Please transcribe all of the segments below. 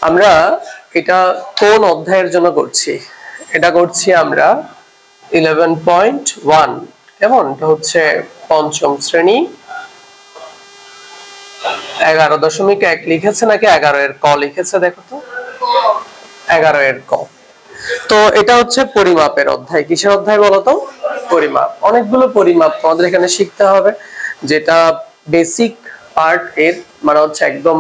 আমরা এটা কোন অধ্যায়ের জন্য করছি? এটা করছি আমরা 11.1, কেমন? এটা হচ্ছে পঞ্চম শ্রেণী। 11.1 লিখেছে নাকি 11 এর ক লিখেছে? দেখো তো, 11 এর ক। তো এটা হচ্ছে পরিমাপের অধ্যায়। কিসের অধ্যায় বলো তো? পরিমাপ। অনেকগুলো পরিমাপ তোমাদের এখানে শিখতে হবে, যেটা বেসিক পার্ট এর, মানে হচ্ছে একদম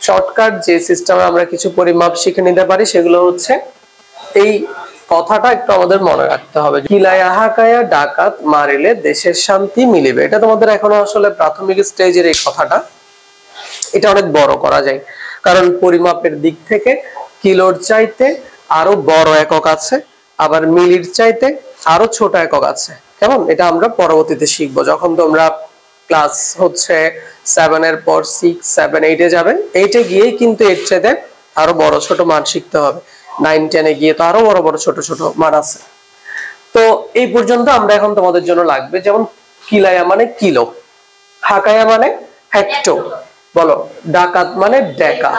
শর্টকাট যে সিস্টেমে আমরা কিছু পরিমাপ শিখে নিতে পারি, সেগুলো হচ্ছে এই কথাটা একটু আমাদের মনে রাখতে হবে। কিলায়া হাকায়া ডাকাত মারিলে দেশের শান্তি মিলিবে। এটা তোমাদের এখনো আসলে প্রাথমিক স্টেজের এই কথাটা, এটা অনেক বড় করা যায়, কারণ পরিমাপের দিক থেকে কিলোর চাইতে আরো বড় একক আছে, আবার মিলির চাইতে আরো ছোট একক আছে, কেমন? এটা আমরা পরবর্তীতে শিখবো, যখন তোমরা ক্লাস হচ্ছে 7 এর পর 6, 7, 8 এ যাবে। 8 এ গিয়েই কিন্তু এর চাইতে আরো বড় ছোট মান শিখতে হবে। 9, 10 এ গিয়ে তো আরো বড় বড় ছোট ছোট মান আছে। তো এই পর্যন্ত আমরা এখন তোমাদের জন্য লাগবে, যেমন কিলায়া মানে কিলো, হাকায়া মানে হেক্টো, বলো ডাকাত মানে ডেকা,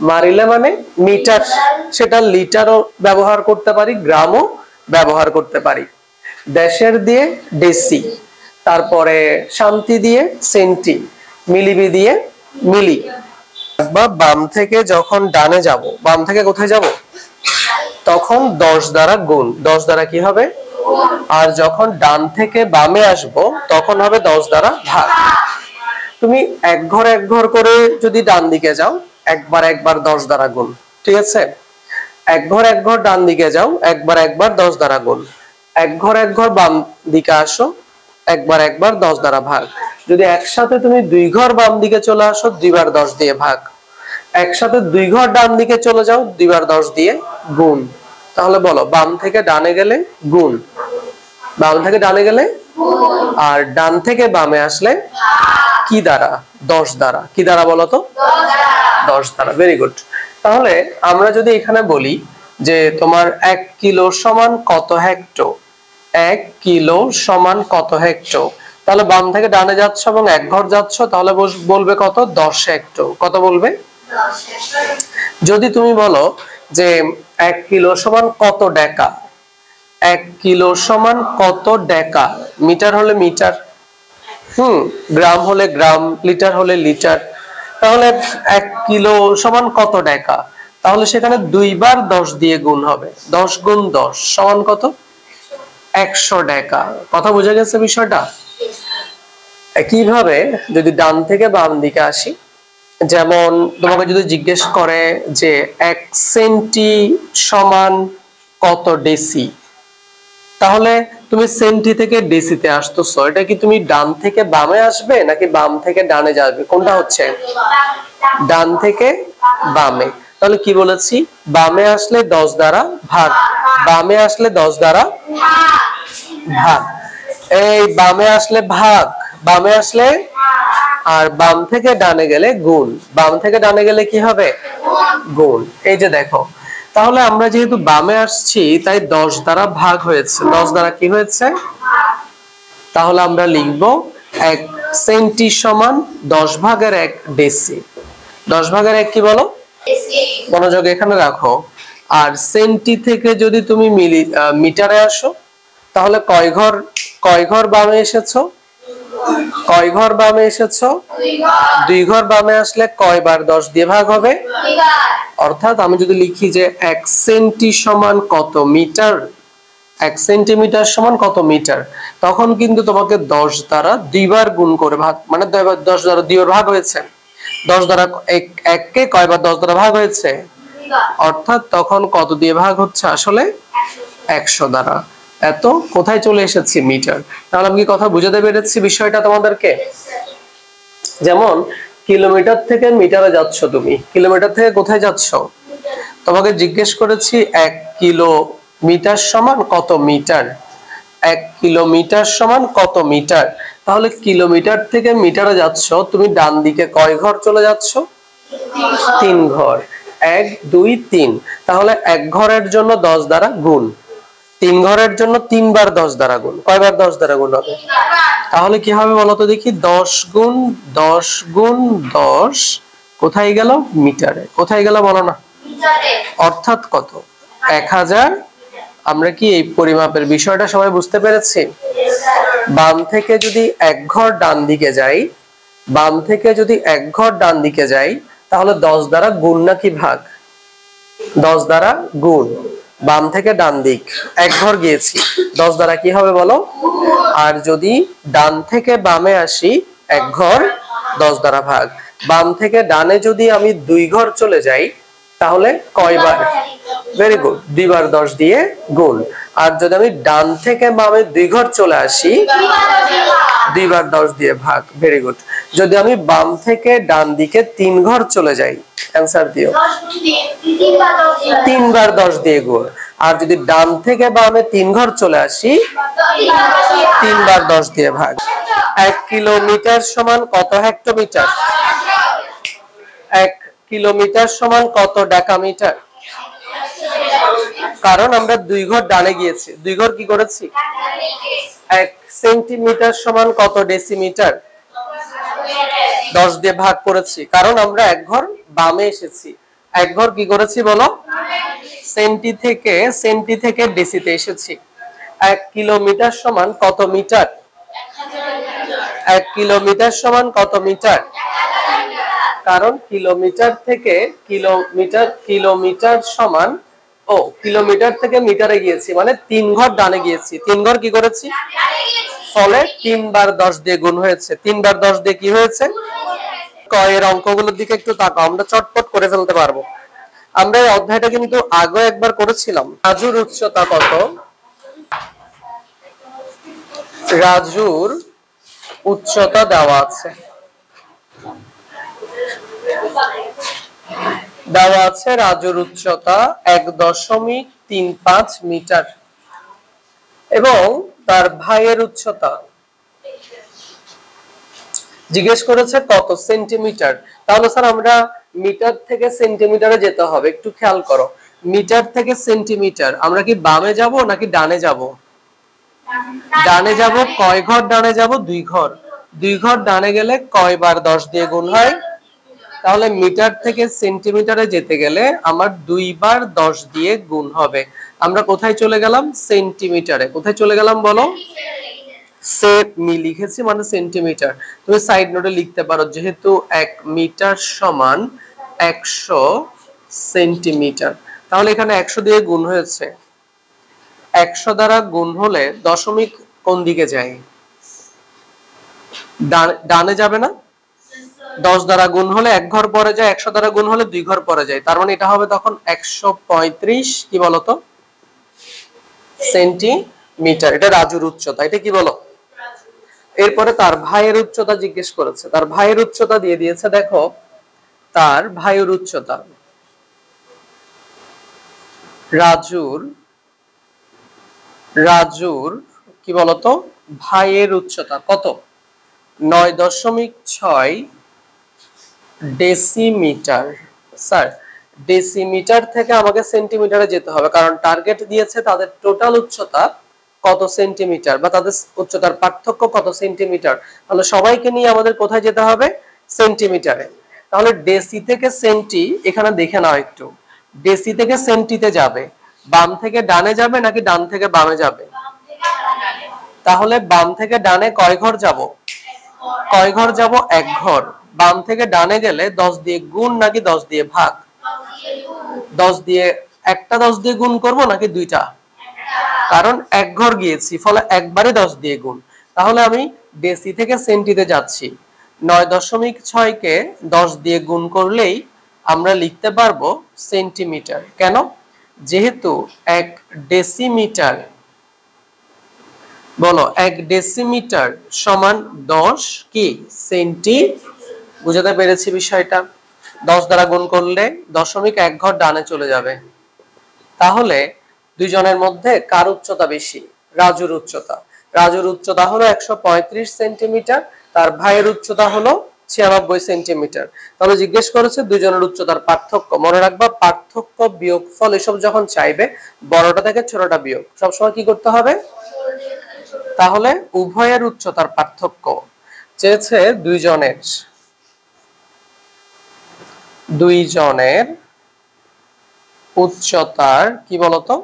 মারিলে মানে মিটার, সেটা লিটারও ব্যবহার করতে পারি, গ্রামও ব্যবহার করতে পারি। দেশের দিয়ে ডেসি, তারপরে শান্তি দিয়ে সেন্টি, মিলিবি দিয়ে মিলি। বা বাম থেকে যখন ডানে যাব, বাম থেকে কোথায় যাব? তখন 10 দ্বারা গুণ, 10 দ্বারা কি হবে? আর যখন ডান থেকে বামে আসব, তখন হবে 10 দ্বারা ভাগ। তুমি এক ঘর করে যদি ডান দিকে যাও, একবার 10 দ্বারা গুণ, ঠিক আছে? এক ঘর ডান দিকে যাও, একবার 10 দ্বারা গুণ। এক ঘর বাম দিকে আসো, একবার 10 দ্বারা ভাগ। যদি একসাথে তুমি 2 ঘর বাম দিকে চলে আসো, 2 বার 10 দিয়ে ভাগ। একসাথে 2 ঘর ডান দিকে চলে যাও, 2 বার 10 দিয়ে গুণ। তাহলে বলো, বাম থেকে ডানে গেলে গুণ, বাম থেকে ডানে গেলে, আর ডান থেকে বামে আসলে কি দ্বারা? 10 দ্বারা। কি দ্বারা বলো তো? 10 দ্বারা। Very good. তাহলে আমরা যদি এখানে বলি যে তোমার 1 কিলো সমান কত হেক্টো, 1 কিলো সমান কত হেক্টো, তাহলে বাম থেকে ডানে যাচ্ছ এবং এক ঘর যাচ্ছ, তাহলে বলবে কত? 10 হেক্টো। কত বলবে? 10 হেক্টো। যদি তুমি বলো যে 1 কিলো সমান কত ডেকা, 1 কিলো সমান কত ডেকা, মিটার হলে মিটার, গ্রাম হলে গ্রাম, লিটার হলে লিটার, তাহলে 1 কিলো সমান কত ডেকা, তাহলে সেখানে 2 বার 10 দিয়ে গুণ হবে। 10 গুণ 10 সমান কত? 100 ডেকা। কথা বুঝে গেছে বিষয়টা? একইভাবে যদি ডান থেকে বাম দিকে আসি, যেমন তোমাকে যদি জিজ্ঞেস করে যে 1 সেন্টি সমান কত ডেসি, তাহলে তুমি সেন্টি থেকে ডেসিতে আসতেছো, এটা কি তুমি ডান থেকে বামে আসবে নাকি বাম থেকে ডানে যাবে? কোনটা হচ্ছে? ডান থেকে বামে। তাহলে কি বলেছি? বামে আসলে 10 দ্বারা ভাগ, বামে আসলে 10 দ্বারা ভাগ। এই বামে আসলে ভাগ, বামে আসলে, আর বাম থেকে ডানে গেলে গুণ। বাম থেকে ডানে গেলে কি হবে? গুণ। এই যে দেখো, তাহলে আমরা যেহেতু বামে আসছি, তাই 10 দ্বারা ভাগ হয়েছে। 10 দ্বারা কি হয়েছে? তাহলে আমরা লিখব 1 সেন্টি সমান 10 ভাগের 1 ডেসি। 10 ভাগের 1 কি বলো? ডেসি। মনোযোগ এখানে রাখো। আর সেন্টি থেকে যদি তুমি মিটারে আসো, তাহলে কয় ঘর বামে এসেছো? কয় ঘর বামে এসেছো? 2 ঘর বামে আসলে কয়বার 10 দিয়ে ভাগ হবে? 2 বার। অর্থাৎ আমি যদি লিখি যে 1 সেন্টি সমান কত মিটার, 1 সেন্টিমিটার সমান কত মিটার, তখন কিন্তু তোমাকে 10 দ্বারা 2 বার গুণ করে ভাগ, মানে 10 দ্বারা 2 বার ভাগ হয়েছে। 10 দ্বারা 1 কে কয়বার 10 দ্বারা ভাগ হয়েছে? 2 বার। অর্থাৎ তখন কত দিয়ে ভাগ হচ্ছে আসলে? 100 দ্বারা। এত কোথায় চলে এসেছি? মিটার। তাহলে আমি কি কথা বুঝাতে পেরেছি বিষয়টা তোমাদেরকে? যেমন কিলোমিটার থেকে মিটারে যাচ্ছ, তুমি কিলোমিটার থেকে কোথায় যাচ্ছ? তোমাকে জিজ্ঞেস করেছি 1 কিলোমিটার সমান কত মিটার, 1 কিলোমিটার সমান কত মিটার। তাহলে কিলোমিটার থেকে মিটারে যাচ্ছ, তুমি ডান দিকে কয় ঘর চলে যাচ্ছ? 3 ঘর। 1, 2, 3। তাহলে 1 ঘরের জন্য 10 দ্বারা গুণ, 3 ঘরের জন্য 3 বার 10 দ্বারা গুণ। কয়বার 10 দ্বারা গুণ হবে? তাহলে কি হবে বলো তো দেখি? 10 গুণ 10 গুণ 10 কোথায় গেল? মিটারে। কোথায় গেল বলো না? অর্থাৎ কত? 1000। আমরা কি এই পরিমাপের বিষয়টা সবাই বুঝতে পেরেছি? বাম থেকে যদি এক ঘর ডান দিকে যাই, বাম থেকে যদি এক ঘর ডান দিকে যাই, তাহলে 10 দ্বারা গুণ নাকি ভাগ? 10 দ্বারা গুণ। বাম থেকে ডান দিক এক ঘর গিয়েছি, 10 দ্বারা কি হবে বলো? আর যদি ডান থেকে বামে আসি এক ঘর, 10 দ্বারা ভাগ। বাম থেকে ডানে যদি আমি 2 ঘর চলে যাই, তাহলে কয়বার? ভেরি গুড, 2 বার 10 দিয়ে গুণ। আর যদি আমি ডান থেকে বামে 2 ঘর চলে আসি, 2 বার 10 দিয়ে ভাগ। Very good. যদি আমি বাম থেকে ডান দিকে 3 ঘর চলে যাই, অ্যানসার দিও। 3 বার 10 দিয়ে গুণ। আর যদি ডান থেকে বামে 3 ঘর চলে আসি, 3 বার 10 দিয়ে ভাগ। 1 কিলোমিটার সমান কত হেক্টোমিটার? 1 কিলোমিটার সমান কত ডেকামিটার? কারণ আমরা 2 ঘর ডানে গিয়েছি, 2 ঘর কি করেছি? 1 সেন্টিমিটার সমান কত ডেসিমিটার? 10 দিয়ে ভাগ করেছি, কারণ আমরা এক ঘর বামে এসেছি। এক ঘর কি করেছি বলো? সেন্টি থেকে ডেসিতে এসেছি। 1 কিলোমিটার সমান কত মিটার? 1 কিলোমিটার সমান কত মিটার? কারণ কিলোমিটার থেকে কিলোমিটার সমান, কিলোমিটার থেকে মিটারে গিয়েছি, মানে 3 ঘর ডানে গিয়েছি। 3 ঘর কি করেছি? ফলে 3 বার 10 দিয়ে গুণ হয়েছে। 3 বার 10 দিয়ে কি হয়েছে? এর অঙ্কগুলোর দিকে একটু তাকাও, আমরা চটপট করে ফেলতে পারবো। আমরা এই অধ্যায়টা কিন্তু আগে একবার করেছিলাম। রাজুর উচ্চতা কত? রাজুর উচ্চতা দেওয়া আছে, রাজুর উচ্চতা 1.35 মিটার এবং তার ভাইয়ের উচ্চতা জিজ্ঞেস করেছে কত সেন্টিমিটার। তাহলে স্যার আমরা মিটার থেকে সেন্টিমিটারে যেতে হবে, একটু খেয়াল করো। মিটার থেকে সেন্টিমিটার আমরা কি বামে যাব নাকি ডানে যাব? ডানে যাব। কয় ঘর ডানে যাব? 2 ঘর। 2 ঘর ডানে গেলে কয় বার 10 দিয়ে গুণ হয়? তাহলে মিটার থেকে সেন্টিমিটারে যেতে গেলে আমার 2 বার 10 দিয়ে গুণ হবে। আমরা কোথায় চলে গেলাম? সেন্টিমিটারে। কোথায় চলে গেলাম বলো? মি লিখেছি মানে সেন্টিমিটার। তুমি সাইড নোটে লিখতে পারো, যেহেতু 1 মিটার সমান 100 সেন্টিমিটার, তাহলে এখানে 100 দিয়ে গুণ হয়েছে। 100 দ্বারা গুণ হলে দশমিক কোন দিকে যায়? ডানে যাবে না? 10 দ্বারা গুণ হলে 1 ঘর পরে যায়, 100 দ্বারা গুণ হলে 2 ঘর পরে যায়। তার মানে এটা হবে তখন 135 কি বলতো সেন্টিমিটার। এটা রাজুর উচ্চতা। এটা কি বলো? এরপরে তার ভাইয়ের উচ্চতা জিজ্ঞেস করেছে। তার ভাইয়ের উচ্চতা দিয়ে দিয়েছে, দেখো তার ভাইয়ের উচ্চতা, রাজুর কি বলতো ভাইয়ের উচ্চতা কত? 9.6 ডেসিমিটার। স্যার ডেসিমিটার থেকে আমাকে সেন্টিমিটারে যেতে হবে, কারণ টার্গেট দিয়েছে তাদের টোটাল উচ্চতা কত সেন্টিমিটার, বা তাদের উচ্চতার পার্থক্য কত সেন্টিমিটার। তাহলে সবাইকে নিয়ে আমাদের কোথায় যেতে হবে? সেন্টিমিটারে। তাহলে ডেসি থেকে সেন্টি এখানে দেখে নাও একটু। ডেসি থেকে সেন্টিতে যাবে, বাম থেকে ডানে যাবে নাকি ডান থেকে বামে যাবে? তাহলে বাম থেকে ডানে কয় ঘর যাব? কয় ঘর যাব? 1 ঘর। বাম থেকে ডানে গেলে 10 দিয়ে গুণ নাকি 10 দিয়ে ভাগ? 10 দিয়ে, একটা 10 দিয়ে গুণ করব নাকি দুইটা? কারণ 1 ঘর গিয়েছি, ফলে একবারে 10 দিয়ে গুণ। তাহলে আমি ডেসি থেকে সেন্টিতে যাচ্ছি। 9.6 কে 10 দিয়ে গুণ করলেই আমরা লিখতে পারবো সেন্টিমিটার। কেন? যেহেতু 1 ডেসিমিটার, বলো 1 ডেসিমিটার সমান 10 কি সেন্টি। বুঝাতে পেরেছি বিষয়টা? 10 দ্বারা গুণ করলে 0.1 ঘর ডানে চলে যাবে। তাহলে দুইজনের মধ্যে কার উচ্চতা বেশি? রাজুর উচ্চতা। রাজুর উচ্চতা হলো 135 সেন্টিমিটার, তার ভাইয়ের উচ্চতা হলো 96 সেন্টিমিটার। তাহলে জিজ্ঞেস করেছে দুইজনের উচ্চতার পার্থক্য। মনে রাখবা, পার্থক্য বিয়োগফল এসব যখন চাইবে, বড়টা থেকে ছোটটা বিয়োগ সবসময় কি করতে হবে? তাহলে উভয়ের উচ্চতার পার্থক্য চেয়েছে দুইজনের উচ্চতার কি বলতো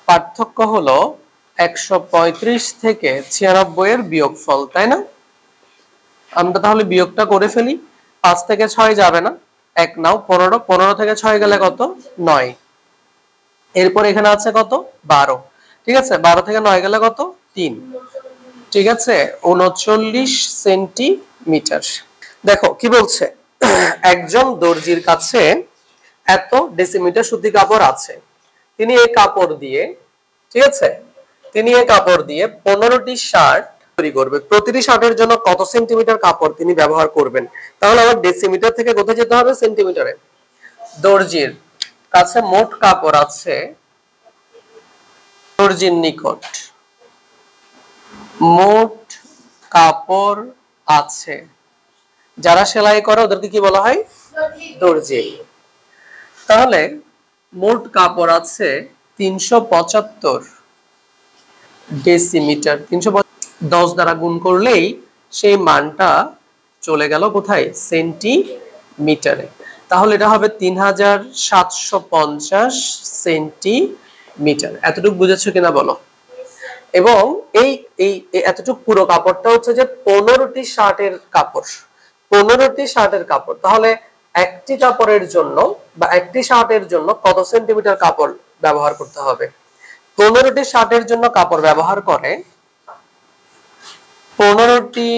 পার্থক্য হলো 135 থেকে 96 এর বিয়োগফল, তাই না? আমরা তাহলে বিয়োগটা করে ফেলি। 5 থেকে 6 যাবে না, 1 নাও, 15, 15 থেকে 6 গেলে কত? 9। এরপর এখানে আছে কত? 12। ঠিক আছে, 12 থেকে 9 গেলে কত? 3। ঠিক আছে, 39 সেন্টিমিটার। দেখো কি বলছে, একজন দর্জির কাছে এত ডেসিমিটার সুতি কাপড় আছে। তিনি এই কাপড় দিয়ে, ঠিক আছে, তিনি এই কাপড় দিয়ে 15টি শার্ট তৈরি করবে। প্রতিটি শার্টের জন্য কত সেন্টিমিটার কাপড় তিনি ব্যবহার করবেন? তাহলে আমার ডেসিমিটার থেকে কোথায় যেতে হবে? সেন্টিমিটারে। দর্জির কাছে মোট কাপড় আছে, দর্জির নিকট মোট কাপড় আছে। যারা সেলাই করে ওদেরকে কি বলা হয়? দর্জি। তাহলে মোট কাপড় আছে 375 ডেসিমিটার। 310 দ্বারা গুণ করলেই সেই মানটা চলে গেল কোথায়? সেন্টিমিটারে। তাহলে এটা হবে 3750 সেন্টিমিটার। এতটুকু বুঝেছো কিনা বলো? এবং এই এই এতটুকু পুরো কাপড়টা হচ্ছে যে 15টি শার্টের কাপড়। 15টি শার্টের কাপড়। তাহলে একটি কাপড়ের জন্য বা একটি শার্টের জন্য কত সেন্টিমিটার কাপড় ব্যবহার করতে হবে? 15টি শার্টের জন্য কাপড় ব্যবহার করে 15টি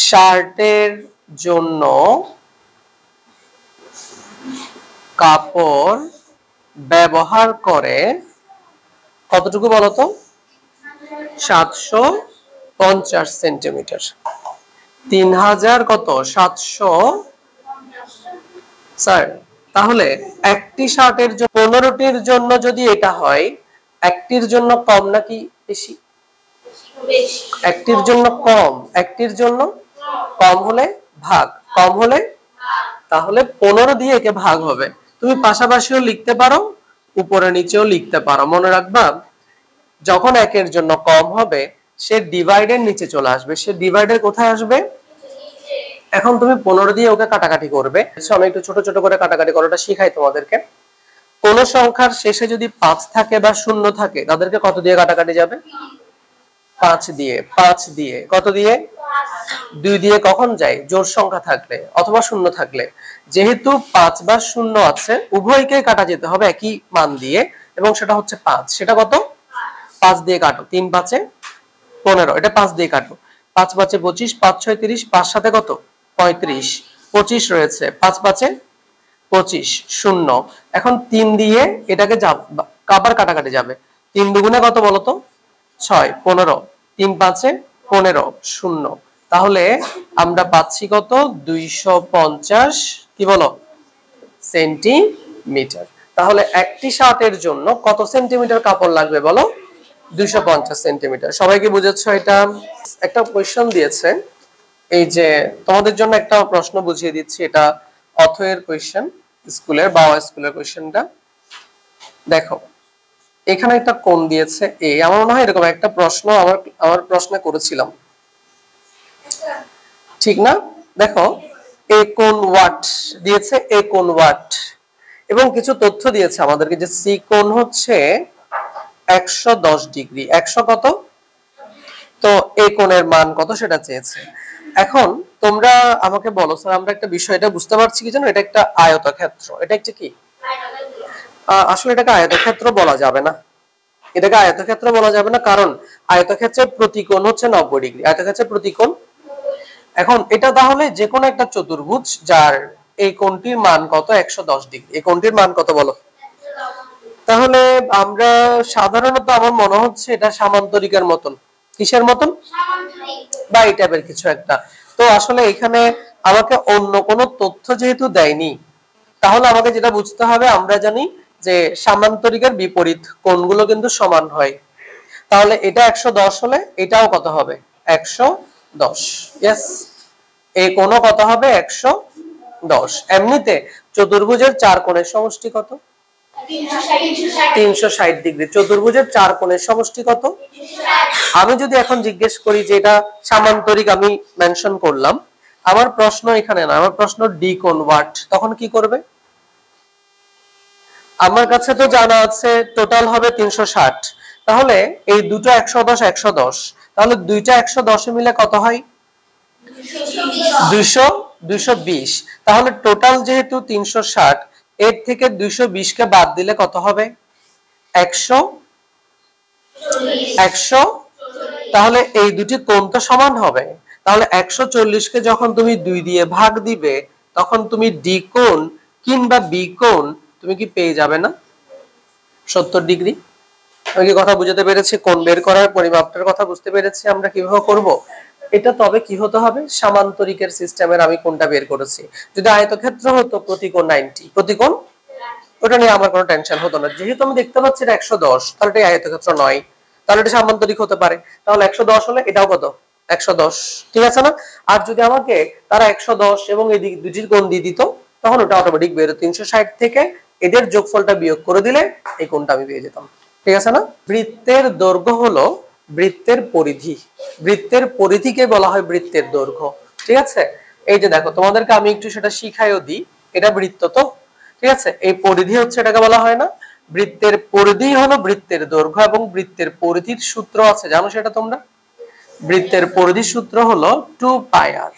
শার্টের জন্য কাপড় ব্যবহার করে কতটুকু বলতো? 750 সেন্টিমিটার। 3000 কত? 700। স্যার তাহলে একটি শার্টের জন্য 15টির জন্য যদি এটা হয়, একটির জন্য কম নাকি বেশি? একটির জন্য কম। একটির জন্য কম হলে ভাগ, কম হলে তাহলে 15 দিয়ে একে ভাগ হবে। তুমি পাশাপাশিও লিখতে পারো, উপরে নিচেও লিখতে পারো। মনে রাখবা, যখন একের জন্য কম হবে সে ডিভাইডের নিচে চলে আসবে। সে ডিভাইডের কোথায় আসবে? এখন তুমি 15 দিয়ে ওকে কাটাকাটি করবে। আমি একটু ছোট ছোট করে কাটাকাটি করাটা শিখাই তোমাদেরকে। কোন সংখ্যার শেষে যদি 5 থাকে বা 0 থাকে তাদেরকে কত দিয়ে কাটাকাটি যাবে? 5 দিয়ে। 5 দিয়ে। কত দিয়ে? 2 দিয়ে কখন যায়? জোড় সংখ্যা থাকলে অথবা 0 থাকলে। যেহেতু 5 বা 0 আছে উভয়কে কাটা যেতে হবে একই মান দিয়ে, এবং সেটা হচ্ছে 5। সেটা কত? 5 দিয়ে কাটো। 3 5 15। এটা 5 দিয়ে কাটো। 5 5 25, 5 6 30, 5 7 কত? 35। 25 রয়েছে। 5 5 25, 0। এখন 3 দিয়ে এটাকে আবার কাটাকাটি যাবে। 3 দুগুণে কত বলতো? 6, 15। 3 5 15, 0। তাহলে আমরা পাচ্ছি কত? 250 কি বলো? সেন্টিমিটার। তাহলে একটি শার্টের জন্য কত সেন্টিমিটার কাপড় লাগবে বলো? 250 সেন্টিমিটার। সবাই কি বুঝেছো এটা? একটা কোশ্চেন দিয়েছে, এই যে তোমাদের জন্য একটা প্রশ্ন বুঝিয়ে দিচ্ছি। এটা অথয়ের কোশ্চেন, স্কুলের বাংলা স্কুলের কোশ্চেনটা দেখো। এখানে একটা কোণ দিয়েছে এ। আমার মনে হয় এরকম একটা প্রশ্ন আমার প্রশ্নে করেছিলাম, ঠিক না? দেখো এ কোণ ওয়াট দিয়েছে, এ কোণ ওয়াট, এবং কিছু তথ্য দিয়েছে আমাদেরকে যে সি কোণ হচ্ছে 110 ডিগ্রি। 100 কত? তো এই কোণের মান কত সেটা চেয়েছে। এখন তোমরা আমাকে বলো স্যার, আমরা একটা বিষয়টা বুঝতে পারছি কি জানো? এটা একটা আয়তক্ষেত্র। এটা একটা কি? আসলে এটাকে আয়তক্ষেত্র বলা যাবে না। এটাকে আয়তক্ষেত্র বলা যাবে না, কারণ আয়তক্ষেত্রের প্রতিকোণ হচ্ছে 90 ডিগ্রি। আয়তক্ষেত্রের প্রতিকোণ। এখন এটা তাহলে যে কোনো একটা চতুর্ভুজ যার এই কোণটির মান কত? 110 ডিগ্রি। এই কোণটির মান কত বলো? তাহলে আমরা সাধারণত আমার মনে হচ্ছে এটা সামান্তরিকের মতন। কিসের মতন? বা এই টাইপের কিছু একটা। তো আসলে এখানে আমাকে অন্য কোনো তথ্য যেহেতু দেয়নি, তাহলে আমাকে যেটা বুঝতে হবে, আমরা জানি যে সামান্তরিকের বিপরীত কোণগুলো কিন্তু সমান হয়। তাহলে এটা 110 হলে এটাও কত হবে? 110। ইয়েস, এই কোণও কত হবে? 110। এমনিতে চতুর্ভুজের 4 কোণের সমষ্টি কত? 360 ডিগ্রি। চতুর্ভুজের 4 কোণের সমষ্টি কত? আমি যদি এখন জিজ্ঞেস করি যে এটা সামান্তরিক, আমি মেনশন করলাম, আমার প্রশ্ন এখানে না, আমার প্রশ্ন ডি কোণ ওয়াট, তখন কি করবে? আমার কাছে তো জানা আছে টোটাল হবে 360, তাহলে এই দুটো 110 110, তাহলে দুইটা 110 মিলে কত হয় 200 220, তাহলে টোটাল যেহেতু 360, এর থেকে 220 কে বাদ দিলে কত হবে 100 100, তাহলে এই দুটি কোণ তো সমান হবে, তাহলে 140 কে যখন তুমি 2 দিয়ে ভাগ দিবে তখন তুমি ডি কোণ কিংবা বি কোণ তুমি কি পেয়ে যাবে না 70 ডিগ্রি। আমি কি কথা বুঝাতে পেরেছি? কোণ বের করার পরিমাপটার কথা বুঝতে পেরেছি আমরা কিভাবে করব এটা। তবে কি হতে হবে, সামান্তরিকের সিস্টেমের আমি কোণটা বের করেছি। যদি আয়তক্ষেত্র হতো প্রতিকোণ 90, প্রতিকোণ ওটা নিয়ে আমার কোনো টেনশন হতো না। যেহেতু আমি দেখতে পাচ্ছি এটা 110, তাহলে এটা আয়তক্ষেত্র নয়, তাহলে এটা সামান্তরিক হতে পারে। তাহলে 110 হলে এটাও কত 110, ঠিক আছে না? আর যদি আমাকে তারা 110 এবং এই দুটির কোণ দিয়ে দিত তখন ওটা অটোমেটিক বের হতো 360 থেকে এদের যোগফলটা বিয়োগ করে দিলে এই কোণটা আমি পেয়ে যেতাম, ঠিক আছে না? বৃত্তের দৈর্ঘ্য হলো বৃত্তের পরিধি, বৃত্তের পরিধিকে বলা হয় বৃত্তের দৈর্ঘ্য, ঠিক আছে? এই যে দেখো তোমাদেরকে আমি একটু সেটা শিখাইও দিই, এটা বৃত্ত তো, ঠিক আছে? এই পরিধি হচ্ছে এটাকে বলা হয় না বৃত্তের পরিধি হলো বৃত্তের দৈর্ঘ্য, এবং বৃত্তের পরিধির সূত্র আছে জানো সেটা তোমরা? বৃত্তের পরিধির সূত্র হলো 2πr।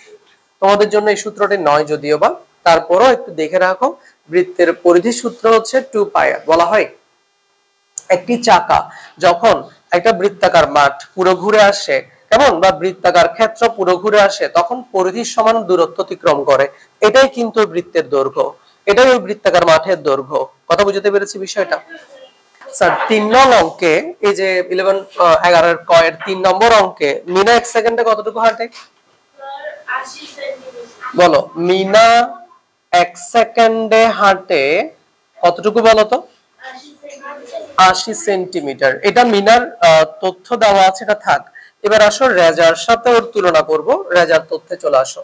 তোমাদের জন্য এই সূত্রটি নয় যদিও বা, তারপরও একটু দেখে রাখো। বৃত্তের পরিধির সূত্র হচ্ছে 2πr। বলা হয় একটি চাকা যখন একটা বৃত্তাকার মাঠ পুরো ঘুরে আসে, কেমন, বা বৃত্তাকার ক্ষেত্র পুরো ঘুরে আসে, তখন পরিধির সমান দূরত্ব অতিক্রম করে। এটাই কিন্তু বৃত্তের দৈর্ঘ্য, এটাই ওই বৃত্তাকার মাঠের দৈর্ঘ্য। কথা বুঝতে পেরেছি বিষয়টা? স্যার 3 নং অঙ্কে এই যে 11 এর ক এর 3 নম্বর অঙ্কে মিনা 1 সেকেন্ডে কতটুকু হাঁটে? 80 সেন্টিমিটার। বলো, মিনা 1 সেকেন্ডে হাঁটে কতটুকু বলো তো? 80 সেন্টিমিটার। এটা মিনার তথ্য দেওয়া আছে, এটা থাক। এবার আসো রেজার সাথে ওর তুলনা করব। রেজার তথ্যে চলে আসো।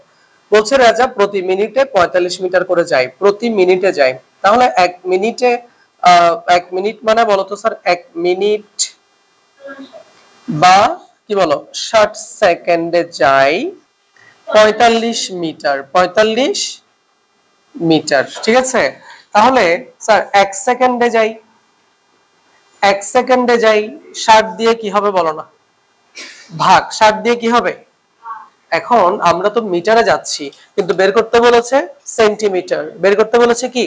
বলছে রেজা প্রতি মিনিটে 45 মিটার করে যায়, প্রতি মিনিটে যায়। তাহলে 1 মিনিটে 1 মিনিট মানে বলো তো স্যার 1 মিনিট বা কি বলো 60 সেকেন্ডে যায় 45 মিটার, 45 মিটার, ঠিক আছে? তাহলে স্যার 1 সেকেন্ডে যাই, 1 সেকেন্ডে যাই 60 দিয়ে কি হবে বলো না? ভাগ 60 দিয়ে কি হবে? এখন আমরা তো মিটারে যাচ্ছি, কিন্তু বের করতে বলেছে সেন্টিমিটার। বের করতে বলেছে কি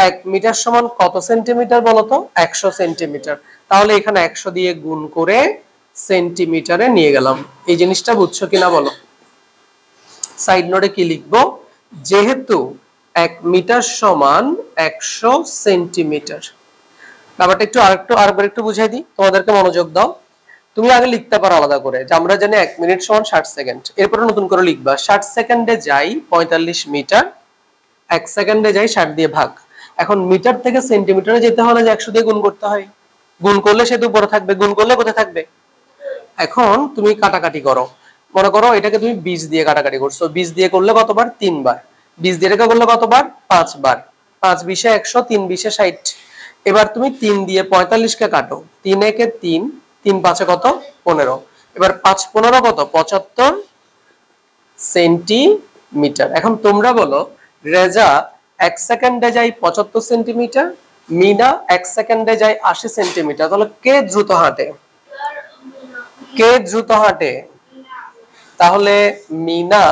1 মিটার সমান কত সেন্টিমিটার বলো তো? 100 সেন্টিমিটার। তাহলে এখানে 100 দিয়ে গুণ করে সেন্টিমিটারে নিয়ে গেলাম। এই জিনিসটা বুঝছো কিনা বলো? সাইড নোটে কি লিখবো? যেহেতু 1 মিটার সমান 100 সেন্টিমিটার। ব্যাপারটা আরেকবার একটু বুঝাই দিই, তোমাদেরকে মনোযোগ দাও। তুমি আগে লিখতে পারো আলাদা করে যে আমরা জানি 1 মিনিট সমান 60 সেকেন্ড, এরপরে নতুন করে লিখবা 60 সেকেন্ডে যাই 45 মিটার, 1 সেকেন্ডে যাই 60 দিয়ে ভাগ। এখন মিটার থেকে সেন্টিমিটারে যেতে হলে যে 100 দিয়ে গুণ করতে হয়, গুণ করলে সেটা উপরে থাকবে, গুণ করলে কোথায় থাকবে? এখন তুমি কাটাকাটি করো। মনে করো এটাকে তুমি 20 দিয়ে কাটাকাটি করছো, 20 দিয়ে করলে কতবার? 3 বার। 20 দিয়ে এটা করলে কতবার? 5 বার। 5 20 এ 100, 3 20 এ 60। এবার তুমি 3 দিয়ে 45 কে কাটো। 3 একে 3, 3 5 এ কত? 15। এবার 5 15 কত? 75 সেন্টিমিটার। এখন তোমরা বলো রেজা 1 সেকেন্ডে যায় 75 সেন্টিমিটার, মিনা 1 সেকেন্ডে যায় 80 সেন্টিমিটার, তাহলে কে দ্রুত হাঁটে? কে দ্রুত হাঁটে? তাহলে মিনা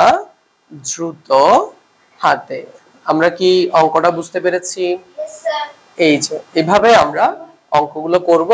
দ্রুত হাঁটে। আমরা কি অঙ্কটা বুঝতে পেরেছি? এই যে এভাবে আমরা অঙ্কগুলো করব।